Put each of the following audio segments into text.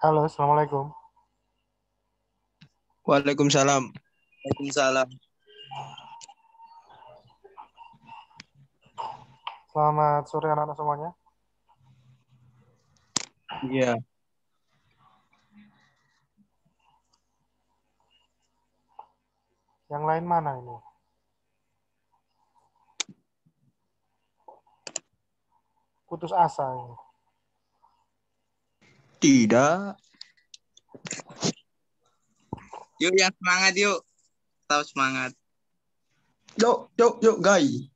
Halo, Assalamualaikum. Waalaikumsalam. Waalaikumsalam. Selamat sore anak-anak semuanya. Iya. Yang lain mana ini? Putus asa ini. Tidak. Yuk yang semangat yuk. Tahu semangat. Yuk, guys.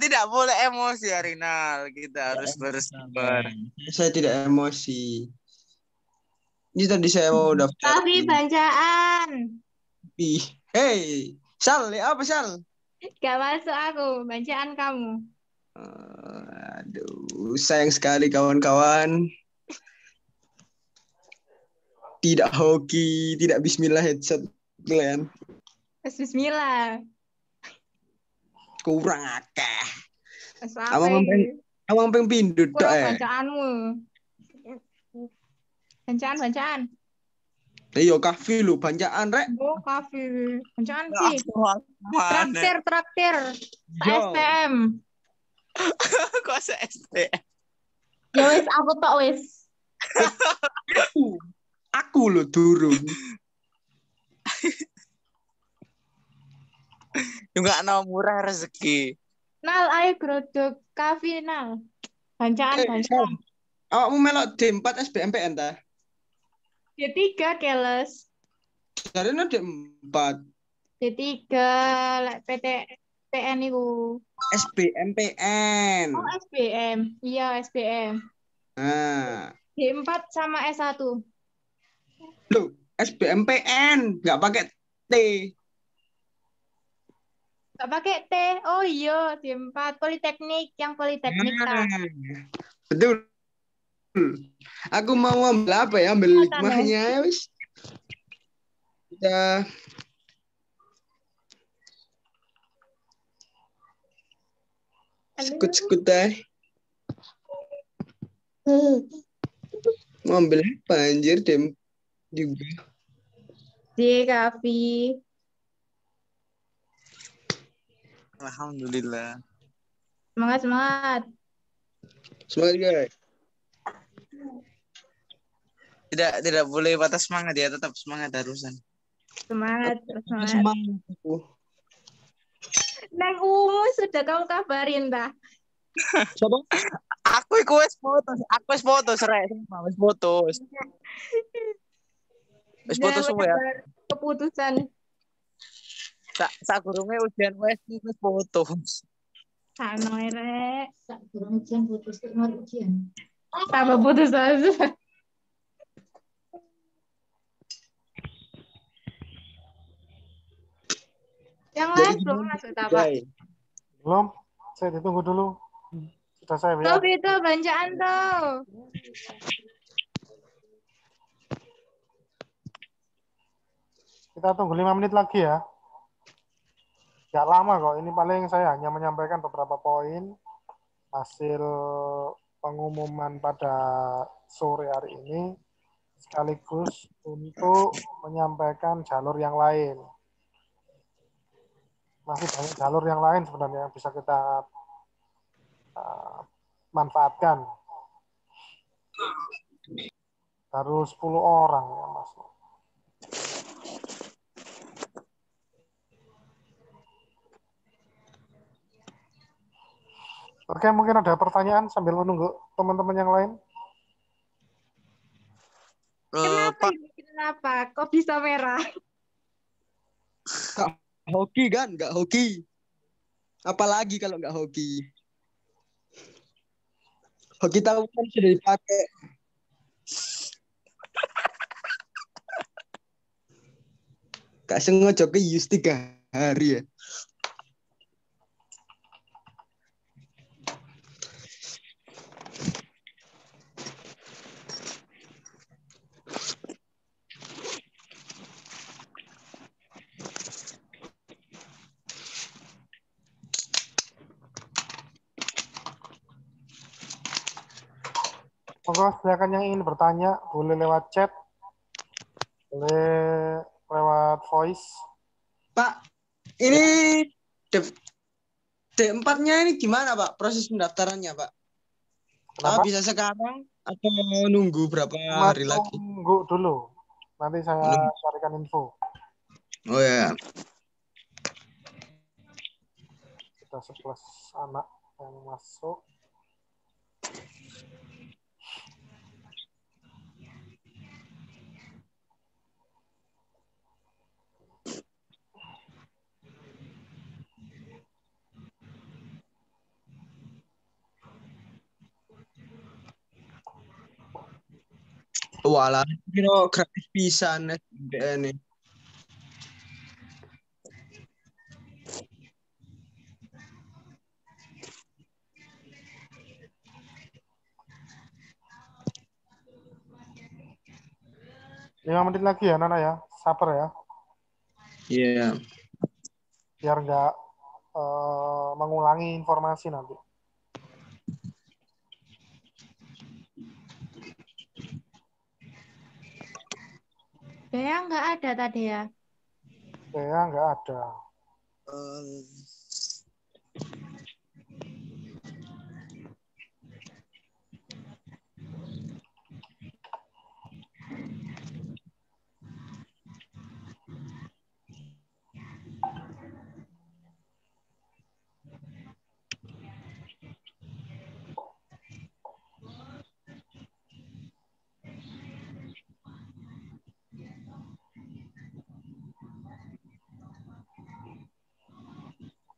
Tidak boleh emosi Arinal. Kita harus bersabar. Saya tidak emosi. Ini tadi saya mau daftar. Tapi bacaan. Hey, Sal, ya apa Sal? Gak masuk aku, bacaan kamu. Aduh, sayang sekali kawan-kawan. Tidak hoki, tidak bismillah headset kalian. Bismillah. Kurang akeh. Apa Abang pengen pindut tok kurang bacaanmu. Bacaan. Iya kafe lu bacaan rek. Oh, kafe. Bacaan sih. Traktir. SPM. Kok SPM? Ya wis, aku tok wis. Aku lo turun. Juga no murah rezeki. Nal, ayo grodok kafe Nal. Bacaan. Awakmu melok D4 SBMPN ta? D3 keles. Jarene D4. D3 lek PTN iku. SBMPN. Oh, SBM. Iya, SBM. Nah. D4 sama S1. Loh, SBMPN nggak pakai T. Nggak pakai T. Oh iya, D4 Politeknik, yang Politeknik ta. Betul. Aku mau ambil apa ya? Ambil hikmahnya ya wis. Kita sekut deh. Mau ambil apa anjir dem juga. Di Kavi. Alhamdulillah. Semangat. Semangat guys. Tidak boleh batas semangat ya, tetap semangat harusan. Semangat. Semangat. Neng sudah kamu kabarin dah. Siapa? Aku wis foto serai semua wis foto. Wis foto semua ya. Keputusan. Sak gurunge ujian wis foto. Sano rek. Sak gurung ujian putus ujian. Tambah putus aja. Yang lain belum masuk Pak? Belum. Saya ditunggu dulu. Sudah saya Tuh itu bacaan tuh. Kita tunggu 5 menit lagi ya. Gak lama kok. Ini paling saya hanya menyampaikan beberapa poin hasil pengumuman pada sore hari ini sekaligus untuk menyampaikan jalur yang lain. Masih banyak jalur yang lain sebenarnya yang bisa kita manfaatkan. Baru 10 orang ya Mas. Oke, mungkin ada pertanyaan sambil menunggu teman-teman yang lain. Kenapa? Kok bisa merah? Gak hoki kan? Gak hoki. Apalagi kalau gak hoki. Hoki tahu kan sudah dipakai. Gak sengaja ke use 3 hari ya. Monggo silakan yang ingin bertanya, boleh lewat chat, boleh lewat voice. Pak, ini D4-nya ini gimana, Pak? Proses pendaftarannya, Pak? Kenapa? Bisa sekarang atau nunggu berapa Cuma hari lagi? tunggu dulu. Nanti saya carikan info. Oh ya. Sudah 11 anak yang masuk. Walah, kira gratis pisan ini. Lima menit lagi ya, Nana ya. Sabar ya. Iya. Biar nggak mengulangi informasi nanti. Bea nggak ada tadi ya. Bea nggak ada.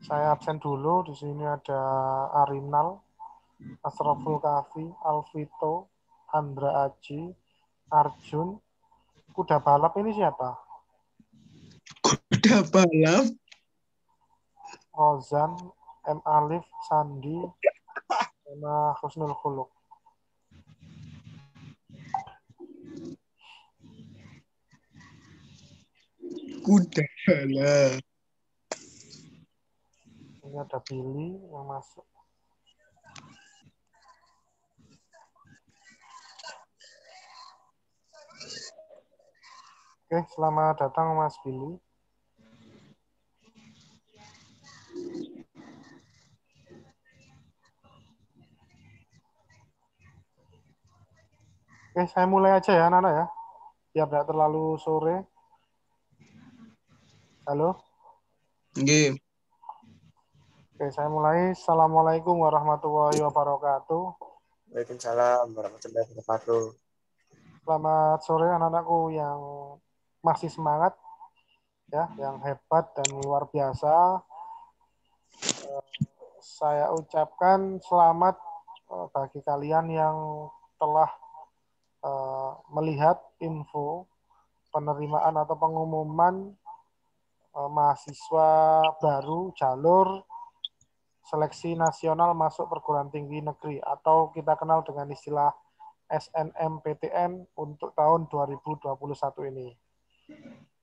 Saya absen dulu. Di sini ada Arinal, Asraful Kafi, Alvito, Andra Aji, Arjun. Kuda balap ini siapa? Kuda balap. Rozan, M. Alif, Sandi, sama Husnul Khuluq. Kuda balap. Ini ada Billy yang masuk. Oke, selamat datang Mas Billy. Oke, saya mulai aja ya, Nana ya. Biar tidak terlalu sore. Halo? Oke. Oke, saya mulai. Assalamualaikum warahmatullahi wabarakatuh. Waalaikumsalam warahmatullahi wabarakatuh. Selamat sore anak-anakku yang masih semangat, ya, yang hebat dan luar biasa. Saya ucapkan selamat bagi kalian yang telah melihat info penerimaan atau pengumuman mahasiswa baru jalur seleksi nasional masuk perguruan tinggi negeri atau kita kenal dengan istilah SNMPTN untuk tahun 2021 ini.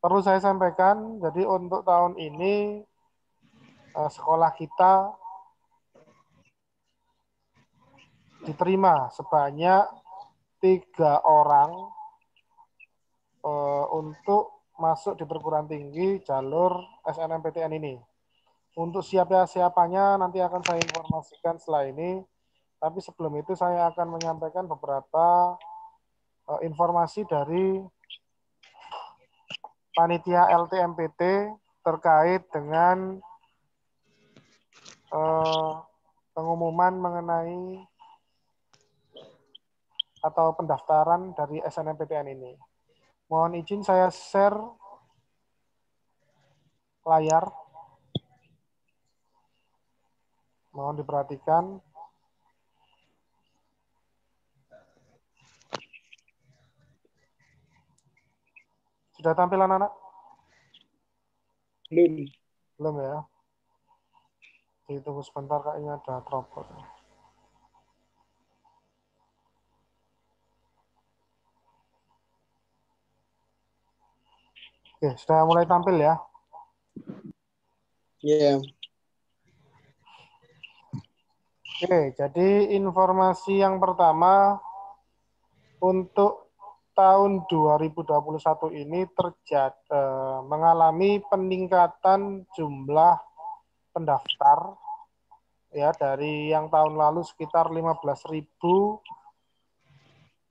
Perlu saya sampaikan, jadi untuk tahun ini sekolah kita diterima sebanyak 3 orang untuk masuk di perguruan tinggi jalur SNMPTN ini. Untuk siapanya nanti akan saya informasikan setelah ini. Tapi sebelum itu saya akan menyampaikan beberapa informasi dari panitia LTMPT terkait dengan pengumuman mengenai atau pendaftaran dari SNMPTN ini. Mohon izin saya share layar. Mohon diperhatikan. Sudah tampil anak-anak? Belum. Belum ya? Tunggu sebentar, kayaknya ada trouble. Oke, sudah mulai tampil ya? Iya. Oke, jadi informasi yang pertama untuk tahun 2021 ini mengalami peningkatan jumlah pendaftar ya dari yang tahun lalu sekitar 15.000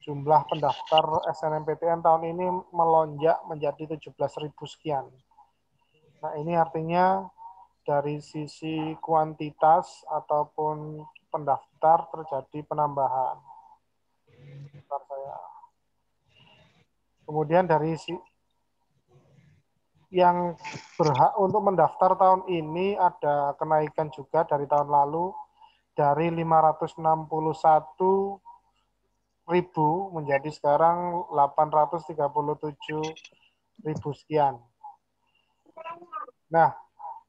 jumlah pendaftar SNMPTN tahun ini melonjak menjadi 17.000 sekian. Nah, ini artinya dari sisi kuantitas ataupun pendaftar terjadi penambahan. Bentar saya. Kemudian dari yang berhak untuk mendaftar tahun ini ada kenaikan juga dari tahun lalu dari 561.000 menjadi sekarang 837.000 sekian. Nah,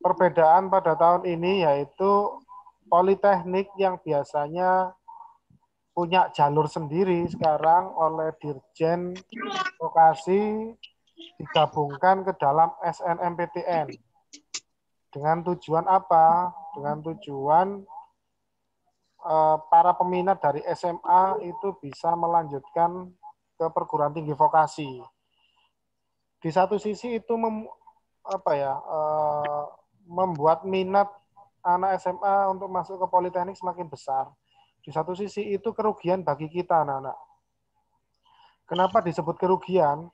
perbedaan pada tahun ini yaitu Politeknik yang biasanya punya jalur sendiri sekarang oleh Dirjen Vokasi digabungkan ke dalam SNMPTN. Dengan tujuan apa? Dengan tujuan para peminat dari SMA itu bisa melanjutkan ke perguruan tinggi vokasi. Di satu sisi itu membuat minat anak SMA untuk masuk ke Politeknik semakin besar. Di satu sisi itu kerugian bagi kita anak-anak. Kenapa disebut kerugian?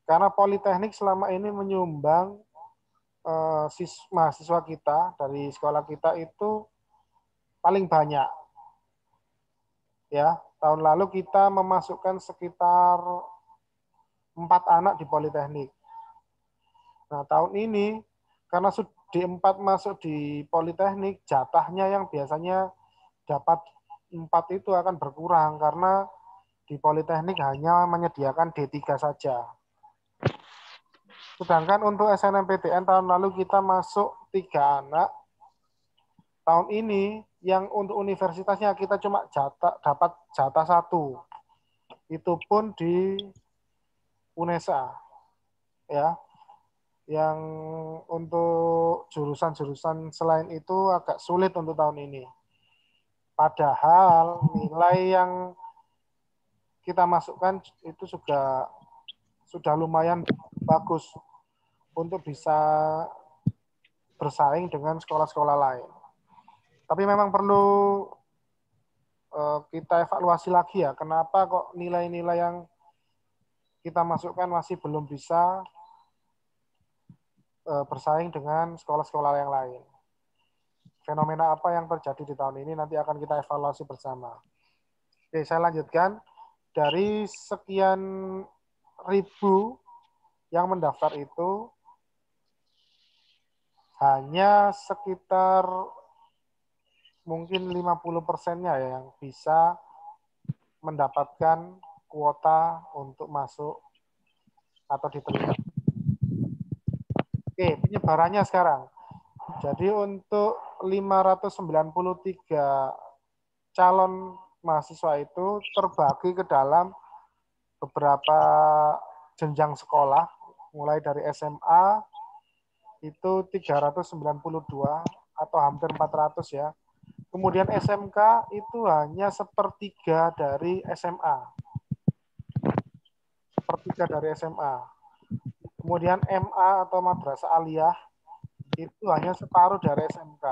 Karena Politeknik selama ini menyumbang mahasiswa kita dari sekolah kita itu paling banyak. Ya, tahun lalu kita memasukkan sekitar 4 anak di Politeknik. Nah, tahun ini karena D4 masuk di Politeknik, jatahnya yang biasanya dapat 4 itu akan berkurang karena di Politeknik hanya menyediakan D3 saja. Sedangkan untuk SNMPTN tahun lalu kita masuk 3 anak. Tahun ini yang untuk universitasnya kita cuma dapat jatah 1. Itu pun di UNESA. Ya. Yang untuk jurusan-jurusan selain itu agak sulit untuk tahun ini. Padahal nilai yang kita masukkan itu juga sudah lumayan bagus untuk bisa bersaing dengan sekolah-sekolah lain. Tapi memang perlu kita evaluasi lagi ya, kenapa kok nilai-nilai yang kita masukkan masih belum bisa bersaing dengan sekolah-sekolah yang lain. Fenomena apa yang terjadi di tahun ini nanti akan kita evaluasi bersama. Oke, saya lanjutkan. Dari sekian ribu yang mendaftar itu, hanya sekitar mungkin 50%-nya yang bisa mendapatkan kuota untuk masuk atau diterima. Oke, penyebarannya sekarang. Jadi untuk 593 calon mahasiswa itu terbagi ke dalam beberapa jenjang sekolah, mulai dari SMA itu 392 atau hampir 400 ya. Kemudian SMK itu hanya sepertiga dari SMA. Sepertiga dari SMA. Kemudian MA atau Madrasah Aliyah itu hanya separuh dari SMK.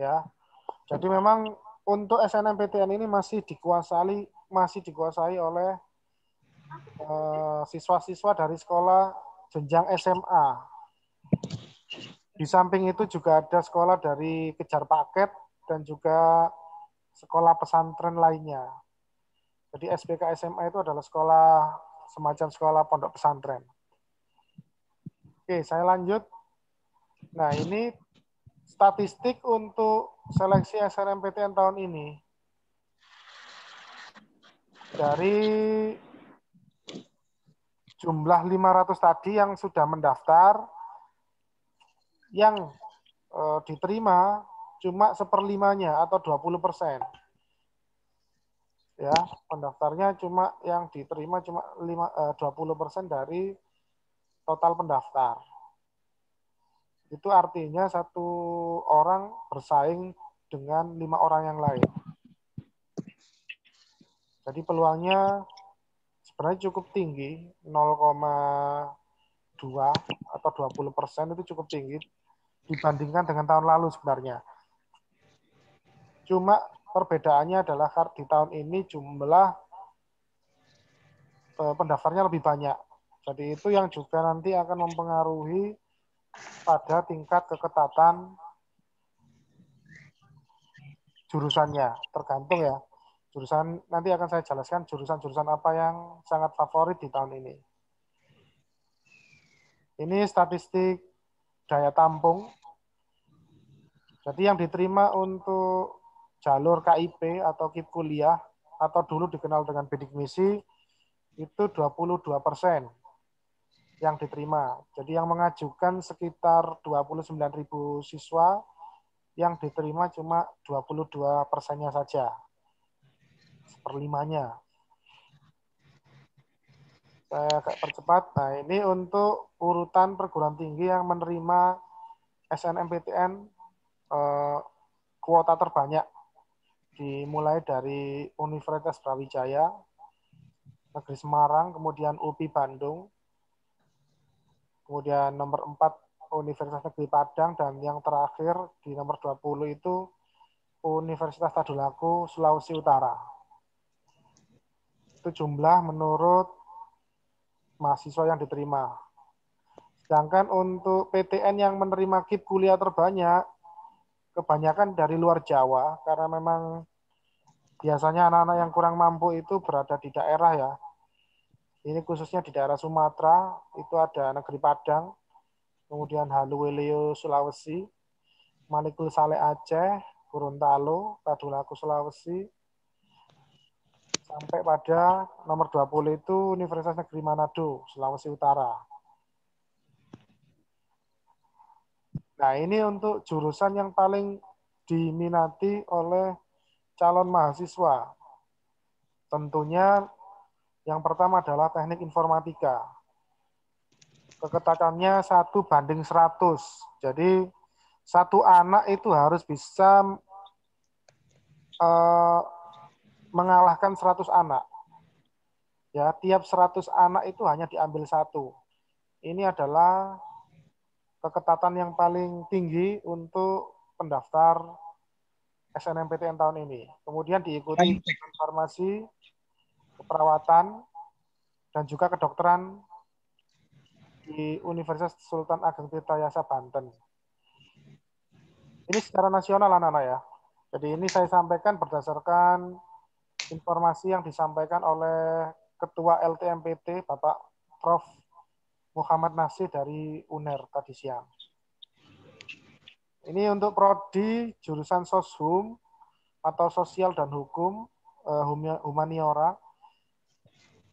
Ya. Jadi memang untuk SNMPTN ini masih dikuasai oleh siswa-siswa dari sekolah jenjang SMA. Di samping itu juga ada sekolah dari kejar paket dan juga sekolah pesantren lainnya. Jadi SPK SMA itu adalah semacam sekolah pondok pesantren. Oke, saya lanjut. Nah, ini statistik untuk seleksi SNMPTN tahun ini. Dari jumlah 500 tadi yang sudah mendaftar, yang diterima cuma 1/5-nya atau 20%. Ya, pendaftarnya cuma yang diterima cuma 20% dari total pendaftar. Itu artinya 1 orang bersaing dengan 5 orang yang lain. Jadi peluangnya sebenarnya cukup tinggi, 0,2 atau 20% itu cukup tinggi dibandingkan dengan tahun lalu sebenarnya. Cuma perbedaannya adalah di tahun ini jumlah pendaftarnya lebih banyak. Jadi itu yang juga nanti akan mempengaruhi pada tingkat keketatan jurusannya. Tergantung ya. Jurusan nanti akan saya jelaskan jurusan-jurusan apa yang sangat favorit di tahun ini. Ini statistik daya tampung. Jadi yang diterima untuk jalur KIP atau KIP kuliah atau dulu dikenal dengan bidik misi itu 22% yang diterima. Jadi yang mengajukan sekitar 29.000 siswa, yang diterima cuma 22%-nya saja. Seperlimanya. Saya agak percepat. Nah, ini untuk urutan perguruan tinggi yang menerima SNMPTN kuota terbanyak. Dimulai dari Universitas Brawijaya, Negeri Semarang, kemudian UPI Bandung, kemudian nomor 4 Universitas Negeri Padang, dan yang terakhir di nomor 20 itu Universitas Tadulako, Sulawesi Utara. Itu jumlah menurut mahasiswa yang diterima. Sedangkan untuk PTN yang menerima KIP kuliah terbanyak, kebanyakan dari luar Jawa, karena memang biasanya anak-anak yang kurang mampu itu berada di daerah ya. Ini khususnya di daerah Sumatera, itu ada Negeri Padang, kemudian Haluweleo Sulawesi, Manikul Saleh Aceh, Gorontalo, Tadulako Sulawesi, sampai pada nomor 20 itu Universitas Negeri Manado, Sulawesi Utara. Nah, ini untuk jurusan yang paling diminati oleh calon mahasiswa. Tentunya yang pertama adalah teknik informatika. Keketatannya 1:100. Jadi satu anak itu harus bisa mengalahkan 100 anak. Ya, tiap 100 anak itu hanya diambil satu. Ini adalah keketatan yang paling tinggi untuk pendaftar SNMPTN tahun ini. Kemudian diikuti farmasi, keperawatan, dan juga kedokteran di Universitas Sultan Ageng Tirtayasa Banten. Ini secara nasional anak-anak ya. Jadi ini saya sampaikan berdasarkan informasi yang disampaikan oleh Ketua LTMPT, Bapak Prof. Muhammad Nasir dari UNER tadi siang. Ini untuk prodi jurusan Soshum atau Sosial dan Hukum, Humaniora.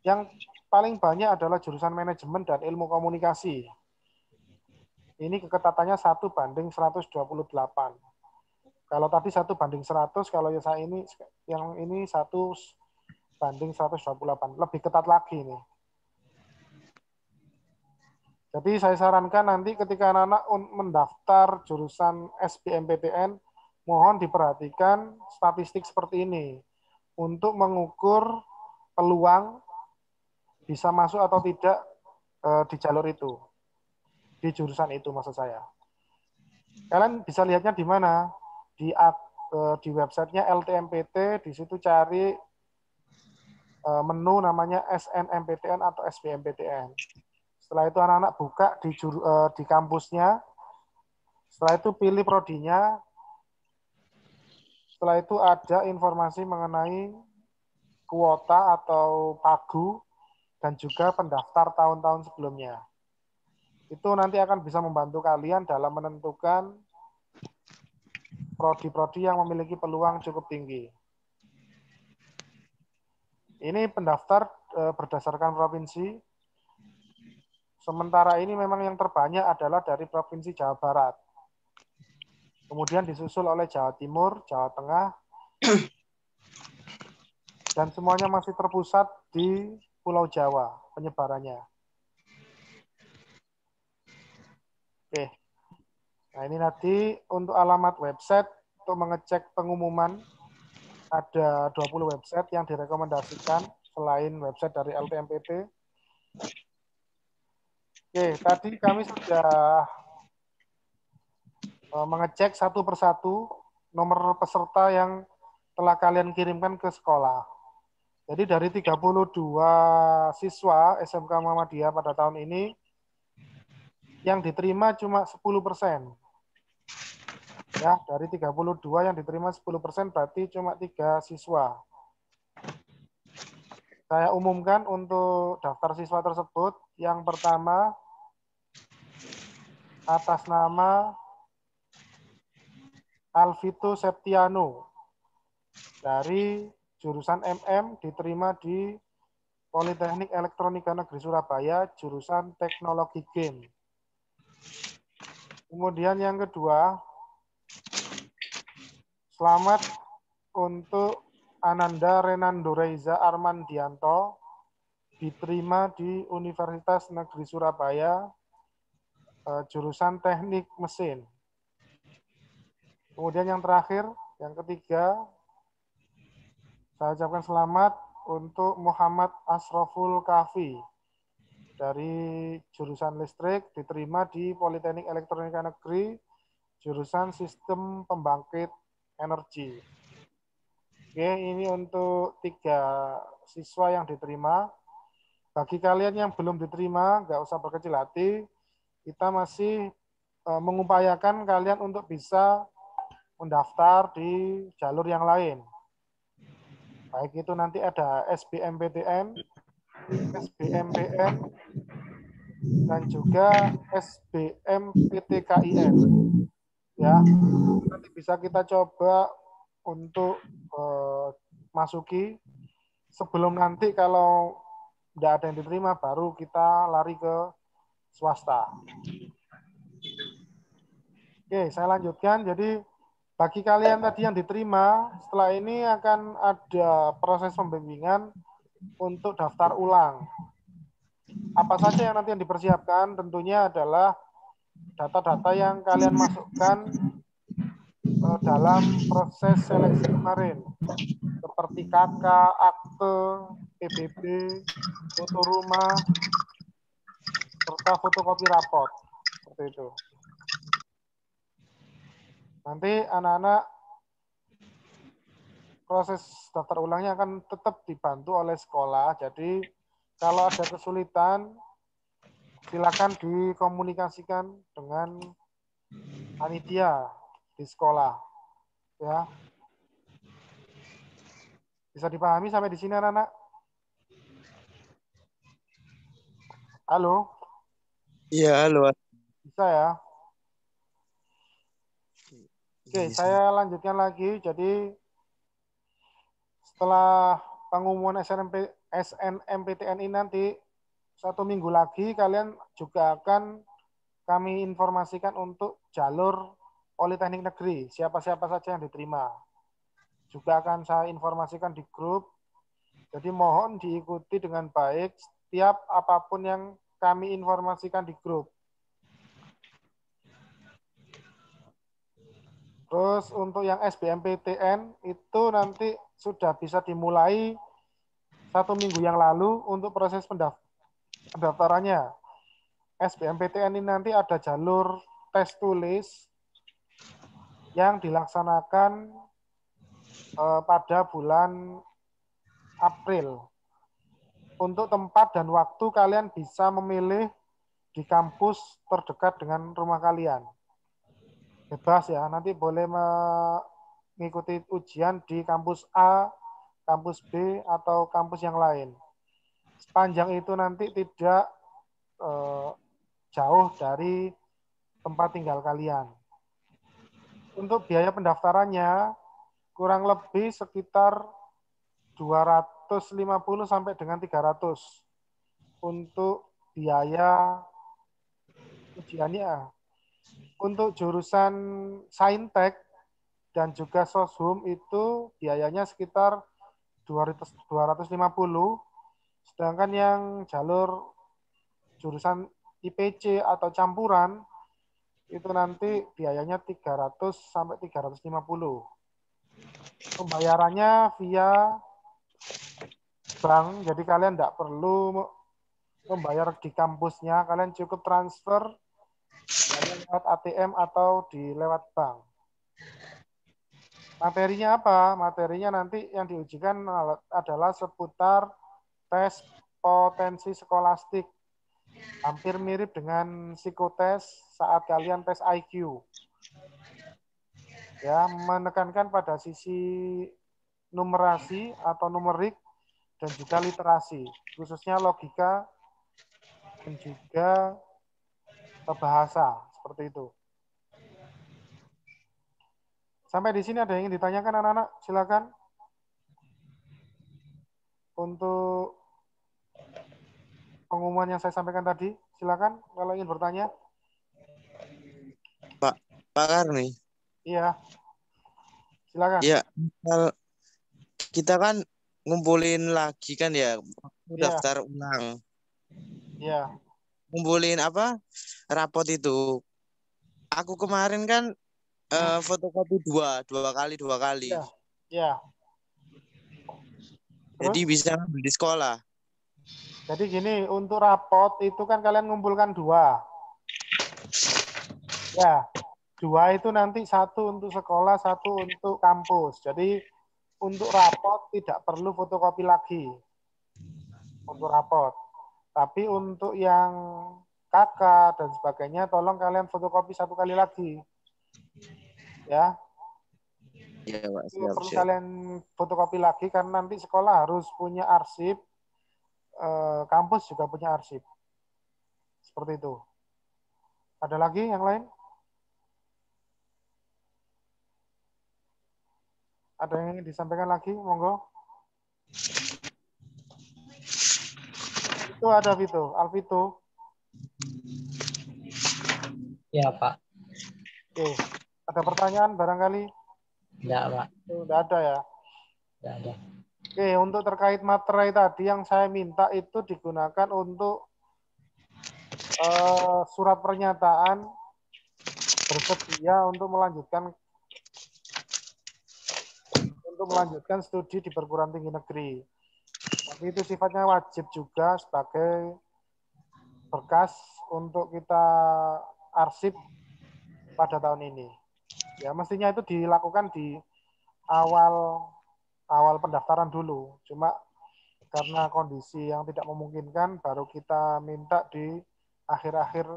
Yang paling banyak adalah jurusan Manajemen dan Ilmu Komunikasi. Ini keketatannya 1:128. Kalau tadi 1:100, kalau yang ini 1:128. Lebih ketat lagi nih. Jadi saya sarankan nanti ketika anak-anak mendaftar jurusan SBMPTN, mohon diperhatikan statistik seperti ini untuk mengukur peluang bisa masuk atau tidak di jalur itu, di jurusan itu maksud saya. Kalian bisa lihatnya di mana? Di websitenya LTMPT, di situ cari menu namanya SNMPTN atau SBMPTN. Setelah itu anak-anak buka di kampusnya. Setelah itu pilih prodinya. Setelah itu ada informasi mengenai kuota atau pagu dan juga pendaftar tahun-tahun sebelumnya. Itu nanti akan bisa membantu kalian dalam menentukan prodi-prodi yang memiliki peluang cukup tinggi. Ini pendaftar berdasarkan provinsi. Sementara ini memang yang terbanyak adalah dari Provinsi Jawa Barat. Kemudian disusul oleh Jawa Timur, Jawa Tengah, dan semuanya masih terpusat di Pulau Jawa penyebarannya. Oke. Nah, ini nanti untuk alamat website untuk mengecek pengumuman ada 20 website yang direkomendasikan selain website dari LTMPT. Oke, tadi kami sudah mengecek satu persatu nomor peserta yang telah kalian kirimkan ke sekolah. Jadi dari 32 siswa SMK Muhammadiyah pada tahun ini, yang diterima cuma 10%. Ya, dari 32 yang diterima 10% berarti cuma 3 siswa. Saya umumkan untuk daftar siswa tersebut. Yang pertama, atas nama Alvito Septiano dari jurusan MM, diterima di Politeknik Elektronika Negeri Surabaya, jurusan Teknologi Game. Kemudian yang kedua, selamat untuk Ananda Renando Reiza Armandianto, diterima di Universitas Negeri Surabaya, jurusan Teknik Mesin. Kemudian yang terakhir, yang ketiga, saya ucapkan selamat untuk Muhammad Asroful Kafi dari jurusan listrik, diterima di Politeknik Elektronika Negeri, jurusan Sistem Pembangkit Energi. Oke, ini untuk 3 siswa yang diterima. Bagi kalian yang belum diterima, nggak usah berkecil hati. Kita masih mengupayakan kalian untuk bisa mendaftar di jalur yang lain. Baik itu nanti ada SBMPTN, SBMPN, dan juga SBMPTKIN. Ya, nanti bisa kita coba untuk masuki. Sebelum nanti kalau tidak ada yang diterima, baru kita lari ke swasta. Oke, saya lanjutkan. Jadi bagi kalian tadi yang diterima, setelah ini akan ada proses pembimbingan untuk daftar ulang. Apa saja yang nanti yang dipersiapkan? Tentunya adalah data-data yang kalian masukkan dalam proses seleksi kemarin. Seperti KK, akte, PBB, foto rumah, serta fotokopi raport. Seperti itu. Nanti anak-anak proses daftar ulangnya akan tetap dibantu oleh sekolah. Jadi kalau ada kesulitan, silakan dikomunikasikan dengan panitia di sekolah. Ya. Bisa dipahami sampai di sini anak-anak? Halo? Iya, halo. Bisa ya? Oke, saya lanjutkan lagi. Jadi setelah pengumuman SNMPTN ini nanti 1 minggu lagi kalian juga akan kami informasikan untuk jalur Politeknik Negeri, siapa-siapa saja yang diterima. Juga akan saya informasikan di grup. Jadi mohon diikuti dengan baik setiap apapun yang kami informasikan di grup. Terus untuk yang SBMPTN itu nanti sudah bisa dimulai 1 minggu yang lalu untuk proses pendaftarannya. SBMPTN ini nanti ada jalur tes tulis yang dilaksanakan pada bulan April. Untuk tempat dan waktu kalian bisa memilih di kampus terdekat dengan rumah kalian. Bebas ya, nanti boleh mengikuti ujian di kampus A, kampus B, atau kampus yang lain. Sepanjang itu nanti tidak jauh dari tempat tinggal kalian. Untuk biaya pendaftarannya kurang lebih sekitar 250 sampai dengan 300 untuk biaya ujiannya. Untuk jurusan Saintek dan juga Soshum itu biayanya sekitar 250, sedangkan yang jalur jurusan IPC atau campuran itu nanti biayanya 300 sampai 350. Pembayarannya via bank, jadi kalian tidak perlu membayar di kampusnya, kalian cukup transfer lewat ATM atau lewat bank. Materinya apa? Materinya nanti yang diujikan adalah seputar tes potensi skolastik. Hampir mirip dengan psikotes saat kalian tes IQ. Ya, menekankan pada sisi numerasi atau numerik dan juga literasi, khususnya logika dan juga bahasa, seperti itu. Sampai di sini ada yang ingin ditanyakan anak-anak? Silakan. Untuk pengumuman yang saya sampaikan tadi, silakan kalau ingin bertanya. Pak Karni. Iya. Silakan. Iya, kita kan ngumpulin lagi kan ya, daftar ulang. Iya. Ngumpulin apa? Rapot itu. Aku kemarin kan fotokopi dua kali. Iya. Iya. Jadi Terus? bisa ngambil di sekolah. Jadi gini, untuk rapot itu kan kalian ngumpulkan 2. Ya, 2 itu nanti 1 untuk sekolah, 1 untuk kampus. Jadi untuk rapot tidak perlu fotokopi lagi. Untuk rapot. Tapi untuk yang kakak dan sebagainya, tolong kalian fotokopi 1 kali lagi. Ya. Iya, Pak. Perlu kalian fotokopi lagi karena nanti sekolah harus punya arsip, kampus juga punya arsip. Seperti itu. Ada lagi yang lain? Ada yang ingin disampaikan lagi? Monggo. Itu ada Vito. Alvito. Ya, Pak. Oke. Ada pertanyaan barangkali? Enggak, Pak. Tidak ada ya? Enggak ada. Oke, untuk terkait materai tadi yang saya minta itu digunakan untuk surat pernyataan bersedia untuk melanjutkan studi di perguruan tinggi negeri. Tapi itu sifatnya wajib juga sebagai berkas untuk kita arsip pada tahun ini. Ya, mestinya itu dilakukan di awal pendaftaran dulu. Cuma karena kondisi yang tidak memungkinkan, baru kita minta di akhir-akhir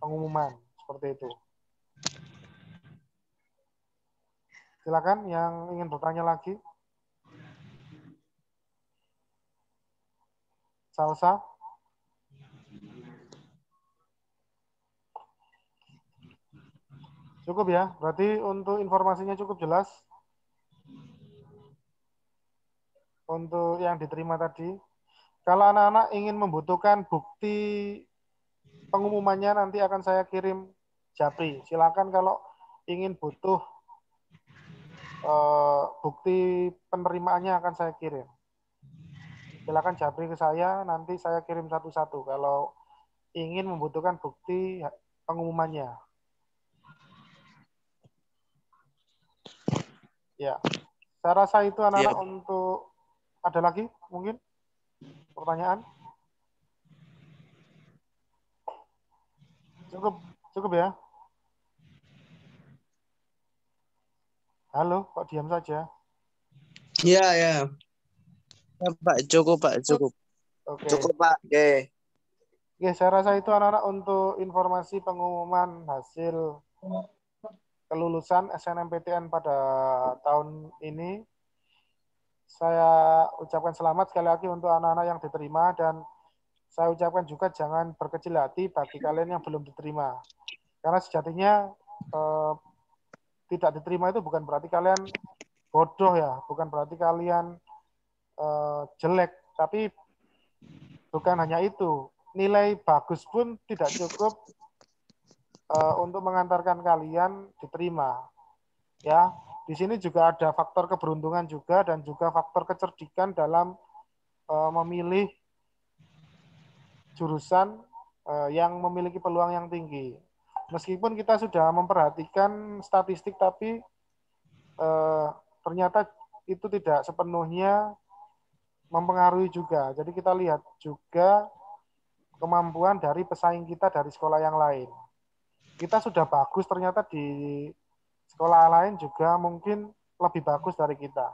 pengumuman. Seperti itu. Silakan yang ingin bertanya lagi. Salsa. Cukup ya, berarti untuk informasinya cukup jelas. Untuk yang diterima tadi. Kalau anak-anak ingin membutuhkan bukti pengumumannya, nanti akan saya kirim Japri. Silakan kalau ingin butuh bukti penerimaannya akan saya kirim. Silakan Japri ke saya, nanti saya kirim satu-satu kalau ingin membutuhkan bukti pengumumannya. Ya, saya rasa itu anak-anak untuk ada lagi mungkin pertanyaan? Cukup ya. Halo, kok diam saja? Iya, ya. Pak, cukup. Oke. Cukup, Pak. Oke. Oke, saya rasa itu anak-anak untuk informasi pengumuman hasil kelulusan SNMPTN pada tahun ini. Saya ucapkan selamat sekali lagi untuk anak-anak yang diterima dan saya ucapkan juga jangan berkecil hati bagi kalian yang belum diterima. Karena sejatinya tidak diterima itu bukan berarti kalian bodoh ya, bukan berarti kalian jelek, tapi bukan hanya itu. Nilai bagus pun tidak cukup untuk mengantarkan kalian diterima. Ya, di sini juga ada faktor keberuntungan juga dan juga faktor kecerdikan dalam memilih jurusan yang memiliki peluang yang tinggi. Meskipun kita sudah memperhatikan statistik, tapi ternyata itu tidak sepenuhnya mempengaruhi juga. Jadi kita lihat juga kemampuan dari pesaing kita dari sekolah yang lain. Kita sudah bagus, ternyata di sekolah lain juga mungkin lebih bagus dari kita.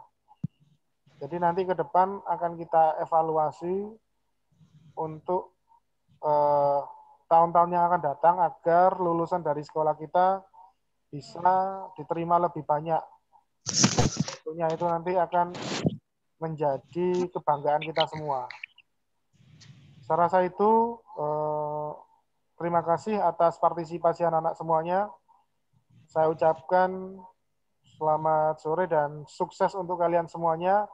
Jadi nanti ke depan akan kita evaluasi untuk tahun-tahun yang akan datang agar lulusan dari sekolah kita bisa diterima lebih banyak. Tentunya itu nanti akan menjadi kebanggaan kita semua. Saya rasa itu terima kasih atas partisipasi anak-anak semuanya. Saya ucapkan selamat sore dan sukses untuk kalian semuanya.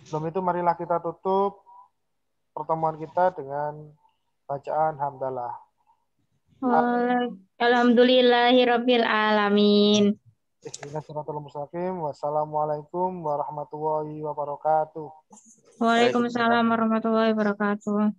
Sebelum itu marilah kita tutup pertemuan kita dengan bacaan hamdalah. Alhamdulillahirabbil alamin. Ihdinas siratal mustaqim. Wassalamualaikum warahmatullahi wabarakatuh. Waalaikumsalam warahmatullahi wabarakatuh.